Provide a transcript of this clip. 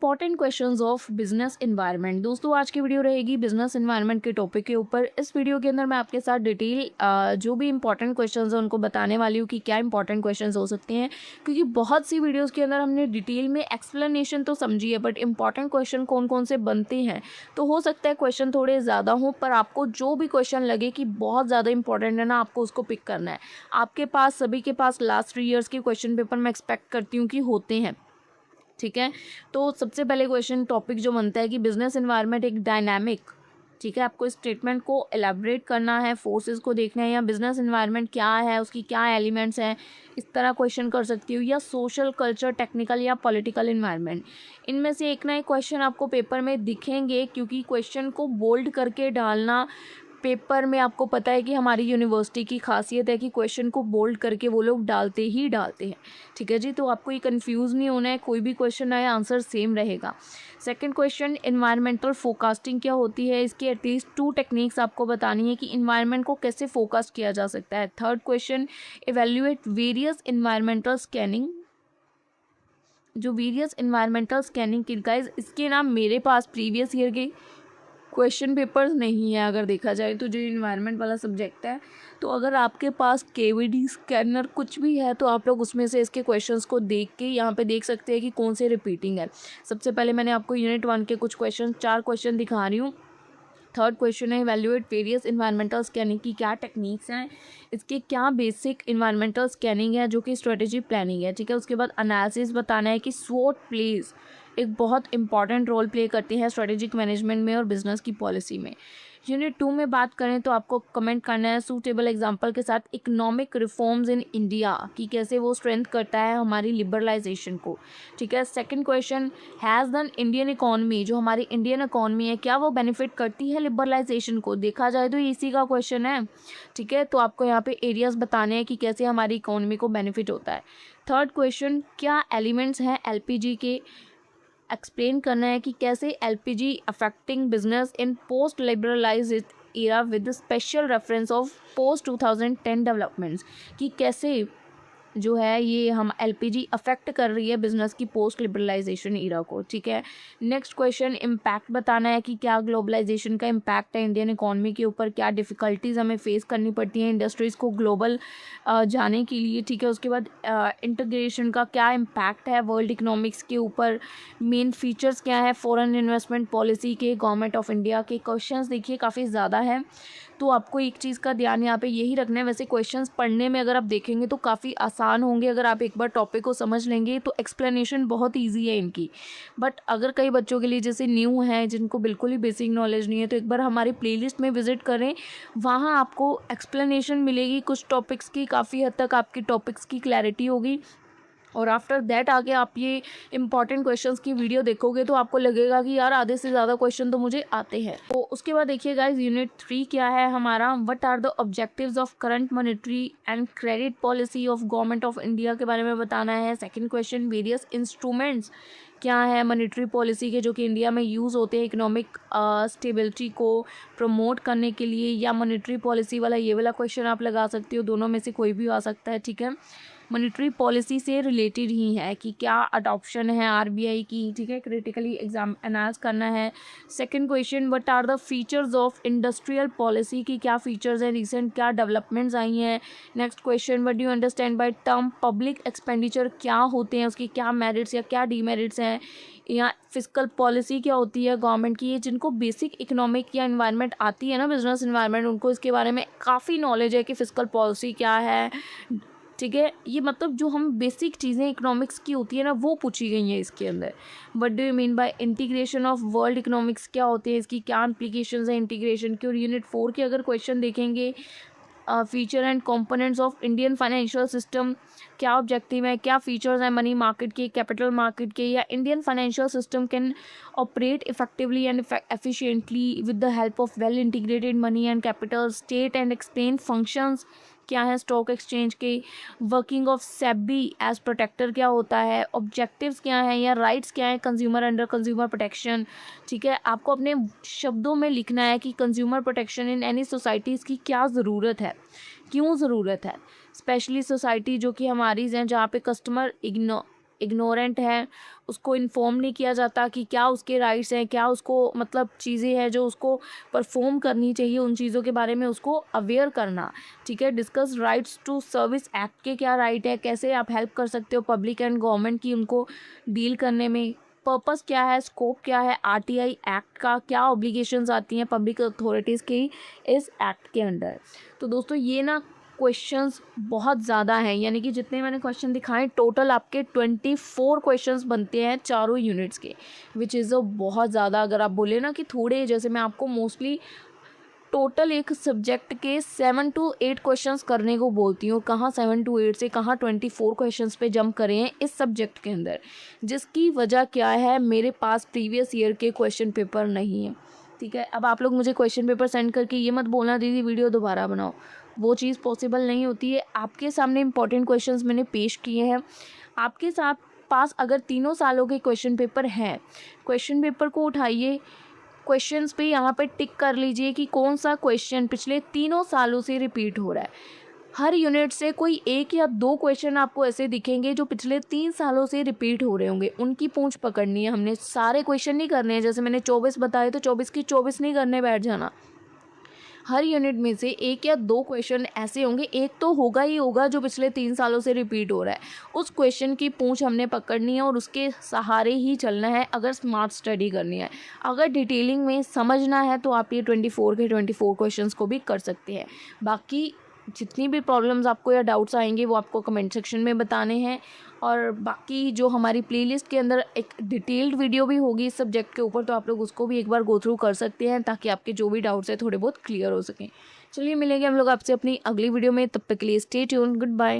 Important questions of business environment. दोस्तों आज की वीडियो रहेगी बिजनेस एनवायरनमेंट के टॉपिक के ऊपर। इस वीडियो के अंदर मैं आपके साथ डिटेल जो भी इंपॉर्टेंट क्वेश्चंस हैं उनको बताने वाली हूँ कि क्या इंपॉर्टेंट क्वेश्चंस हो सकते हैं, क्योंकि बहुत सी वीडियोस के अंदर हमने डिटेल में एक्सप्लेनेशन तो समझी है, बट इंपॉर्टेंट क्वेश्चन कौन कौन से बनते हैं। तो हो सकता है क्वेश्चन थोड़े ज़्यादा हों, पर आपको जो भी क्वेश्चन लगे कि बहुत ज़्यादा इंपॉर्टेंट है ना, आपको उसको पिक करना है। आपके पास सभी के पास लास्ट 3 ईयर्स के क्वेश्चन पेपर मैं एक्सपेक्ट करती हूँ कि होते हैं, ठीक है। तो सबसे पहले क्वेश्चन टॉपिक जो बनता है कि बिजनेस एनवायरनमेंट एक डायनामिक, ठीक है, आपको इस स्टेटमेंट को एलैबोरेट करना है, फोर्सेस को देखना है, या बिजनेस एनवायरनमेंट क्या है, उसकी क्या एलिमेंट्स हैं, इस तरह क्वेश्चन कर सकती हूँ, या सोशल, कल्चर, टेक्निकल या पॉलिटिकल एनवायरनमेंट। इनमें से एक ना एक क्वेश्चन आपको पेपर में दिखेंगे, क्योंकि क्वेश्चन को बोल्ड करके डालना पेपर में, आपको पता है कि हमारी यूनिवर्सिटी की खासियत है कि क्वेश्चन को बोल्ड करके वो लोग डालते हैं, ठीक है जी। तो आपको ये कंफ्यूज नहीं होना है, कोई भी क्वेश्चन आए आंसर सेम रहेगा। सेकंड क्वेश्चन, एनवायरमेंटल फोरकास्टिंग क्या होती है, इसकी एटलीस्ट 2 टेक्निक्स आपको बतानी है कि इन्वायरमेंट को कैसे फोरकास्ट किया जा सकता है। Third question, evaluate various environmental scanning. जो वेरियस इन्वायरमेंटल स्कैनिंग की गाइस, इसके नाम मेरे पास प्रीवियस ईयर के क्वेश्चन पेपर्स नहीं है। अगर देखा जाए तो जो इन्वायरमेंट वाला सब्जेक्ट है, तो अगर आपके पास केवीडी स्कैनर कुछ भी है तो आप लोग उसमें से इसके क्वेश्चंस को देख के यहाँ पे देख सकते हैं कि कौन से रिपीटिंग है। सबसे पहले मैंने आपको यूनिट 1 के कुछ क्वेश्चन, 4 क्वेश्चन दिखा रही हूँ। थर्ड क्वेश्चन है इवैल्यूएट वेरियस इन्वायरमेंटल स्कैनिंग की क्या टेक्निक्स हैं, इसके क्या बेसिक इन्वायरमेंटल स्कैनिंग है जो कि स्ट्रेटेजी प्लानिंग है, ठीक है। उसके बाद एनालिसिस बताना है कि स्वॉट प्लेज एक बहुत इंपॉर्टेंट रोल प्ले करती है स्ट्रेटेजिक मैनेजमेंट में और बिजनेस की पॉलिसी में। यूनिट 2 में बात करें तो आपको कमेंट करना है सूटेबल एग्जांपल के साथ इकोनॉमिक रिफॉर्म्स इन इंडिया कि कैसे वो स्ट्रेंथ करता है हमारी लिबरलाइजेशन को, ठीक है। Second question, has the Indian economy, जो हमारी इंडियन इकॉनमी है, क्या वो बेनिफिट करती है लिबरलाइजेशन को। देखा जाए तो इसी का क्वेश्चन है, ठीक है। तो आपको यहाँ पे एरियाज बताने हैं कि कैसे हमारी इकॉनमी को बेनिफिट होता है। थर्ड क्वेश्चन, क्या एलिमेंट्स हैं एलपीजी के, एक्सप्लेन करना है कि कैसे LPG affecting business in post liberalised era with special reference of post 2010 developments, कि कैसे जो है ये हम एलपीजी अफेक्ट कर रही है बिजनेस की पोस्ट लिबरलाइजेशन एरा को, ठीक है। नेक्स्ट क्वेश्चन, इम्पैक्ट बताना है कि क्या ग्लोबलाइजेशन का इम्पैक्ट है इंडियन इकॉनमी के ऊपर, क्या डिफ़िकल्टीज़ हमें फेस करनी पड़ती हैं इंडस्ट्रीज़ को ग्लोबल जाने के लिए, ठीक है। उसके बाद इंटीग्रेशन का क्या इम्पैक्ट है वर्ल्ड इकनॉमिक्स के ऊपर, मेन फीचर्स क्या है फॉरेन इन्वेस्टमेंट पॉलिसी के गवर्नमेंट ऑफ इंडिया के। क्वेश्चंस देखिए काफ़ी ज़्यादा है, तो आपको एक चीज़ का ध्यान यहाँ पे यही रखना है। वैसे क्वेश्चंस पढ़ने में अगर आप देखेंगे तो काफ़ी आसान होंगे, अगर आप एक बार टॉपिक को समझ लेंगे तो एक्सप्लेनेशन बहुत इजी है इनकी। बट अगर कई बच्चों के लिए जैसे न्यू हैं, जिनको बिल्कुल ही बेसिक नॉलेज नहीं है, तो एक बार हमारी प्लेलिस्ट में विजिट करें, वहाँ आपको एक्सप्लेनेशन मिलेगी कुछ टॉपिक्स की, काफ़ी हद तक आपकी टॉपिक्स की क्लैरिटी होगी। और आफ्टर दैट आगे आप ये इंपॉर्टेंट क्वेश्चंस की वीडियो देखोगे तो आपको लगेगा कि यार आधे से ज़्यादा क्वेश्चन तो मुझे आते हैं। तो उसके बाद देखिए गाइस, यूनिट 3 क्या है हमारा, what are the objectives of current monetary and credit policy of government of India के बारे में बताना है। सेकंड क्वेश्चन, वेरियस इंस्ट्रूमेंट्स क्या है मॉनेटरी पॉलिसी के जो कि इंडिया में यूज़ होते हैं इकोनॉमिक स्टेबिलिटी को प्रमोट करने के लिए, या मॉनेटरी पॉलिसी वाला ये वाला क्वेश्चन आप लगा सकते हो, दोनों में से कोई भी आ सकता है, ठीक है। मॉनेटरी पॉलिसी से रिलेटेड ही है कि क्या अडॉप्शन है आरबीआई की, ठीक है, क्रिटिकली एग्जाम एनालाइज करना है। Second question, what are the features of industrial policy की क्या फीचर्स हैं, रिसेंट क्या डेवलपमेंट्स आई हैं। Next question, what do you understand by term public expenditure, क्या होते हैं, उसकी क्या मेरिट्स या क्या डीमेरिट्स हैं, या फिस्कल पॉलिसी क्या होती है गवर्नमेंट की। ये जिनको बेसिक इकोनॉमिक या एनवायरनमेंट आती है ना, बिजनेस एनवायरनमेंट, उनको इसके बारे में काफ़ी नॉलेज है कि फिस्कल पॉलिसी क्या है, ठीक है। ये मतलब जो हम बेसिक चीज़ें इकोनॉमिक्स की होती है ना, वो पूछी गई हैं इसके अंदर। What do you mean by integration of world economics, क्या होते हैं, इसकी क्या इम्प्लीकेशंस हैं इंटीग्रेशन की। और यूनिट 4 के अगर क्वेश्चन देखेंगे, feature and components of Indian financial system, क्या ऑब्जेक्टिव है, क्या फीचर्स हैं मनी मार्केट के, कैपिटल मार्केट के, या Indian financial system can operate effectively and efficiently with the help of well integrated money and capital, state and explain functions क्या है stock exchange के, working of SEBI as protector क्या होता है, objectives क्या हैं या राइट्स क्या है कंज्यूमर अंडर कंज्यूमर प्रोटेक्शन, ठीक है। आपको अपने शब्दों में लिखना है कि consumer protection in any societies की क्या ज़रूरत है, क्यों ज़रूरत है, स्पेशली सोसाइटी जो कि हमारी हैं जहाँ पे कस्टमर इग्नोरेंट है, उसको इन्फॉर्म नहीं किया जाता कि क्या उसके राइट्स हैं, क्या उसको मतलब चीज़ें हैं जो उसको परफॉर्म करनी चाहिए, उन चीज़ों के बारे में उसको अवेयर करना। ठीक है, discuss rights to service act के क्या राइट है, कैसे आप हेल्प कर सकते हो पब्लिक एंड गवर्नमेंट की उनको डील करने में, पर्पस क्या है, स्कोप क्या है, आरटीआई एक्ट का क्या ऑब्लिगेशंस आती हैं पब्लिक अथॉरिटीज़ की इस एक्ट के अंडर। तो दोस्तों ये ना क्वेश्चंस बहुत ज़्यादा हैं, यानी कि जितने मैंने क्वेश्चन दिखाए टोटल आपके 24 क्वेश्चंस बनते हैं चारों यूनिट्स के, विच इज़ बहुत ज़्यादा। अगर आप बोले ना कि थोड़े, जैसे मैं आपको मोस्टली टोटल एक सब्जेक्ट के 7 to 8 क्वेश्चंस करने को बोलती हूँ, कहाँ 7 to 8 से कहाँ 24 क्वेश्चंस पे जंप करें हैं इस सब्जेक्ट के अंदर, जिसकी वजह क्या है, मेरे पास प्रीवियस ईयर के क्वेश्चन पेपर नहीं है। ठीक है, अब आप लोग मुझे क्वेश्चन पेपर सेंड करके ये मत बोलना दीदी वीडियो दोबारा बनाओ, वो चीज़ पॉसिबल नहीं होती है। आपके सामने इंपॉर्टेंट क्वेश्चंस मैंने पेश किए हैं, आपके साथ पास अगर तीनों सालों के क्वेश्चन पेपर हैं, क्वेश्चन पेपर को उठाइए, क्वेश्चंस पे यहाँ पे टिक कर लीजिए कि कौन सा क्वेश्चन पिछले तीनों सालों से रिपीट हो रहा है। हर यूनिट से कोई 1 या 2 क्वेश्चन आपको ऐसे दिखेंगे जो पिछले 3 सालों से रिपीट हो रहे होंगे, उनकी पूंछ पकड़नी है हमने। सारे क्वेश्चन नहीं करने हैं, जैसे मैंने 24 बताए तो 24 की 24 नहीं करने बैठ जाना। हर यूनिट में से 1 या 2 क्वेश्चन ऐसे होंगे, एक तो होगा ही होगा जो पिछले 3 सालों से रिपीट हो रहा है, उस क्वेश्चन की पूंछ हमने पकड़नी है और उसके सहारे ही चलना है अगर स्मार्ट स्टडी करनी है। अगर डिटेलिंग में समझना है तो आप ये 24 के 24 क्वेश्चंस को भी कर सकते हैं। बाकी जितनी भी प्रॉब्लम्स आपको या डाउट्स आएंगे वो आपको कमेंट सेक्शन में बताने हैं, और बाकी जो हमारी प्लेलिस्ट के अंदर एक डिटेल्ड वीडियो भी होगी इस सब्जेक्ट के ऊपर, तो आप लोग उसको भी एक बार गो थ्रू कर सकते हैं ताकि आपके जो भी डाउट्स हैं थोड़े बहुत क्लियर हो सकें। चलिए मिलेंगे हम लोग आपसे अपनी अगली वीडियो में, तब तक के लिए स्टे ट्यून्ड, गुड बाय।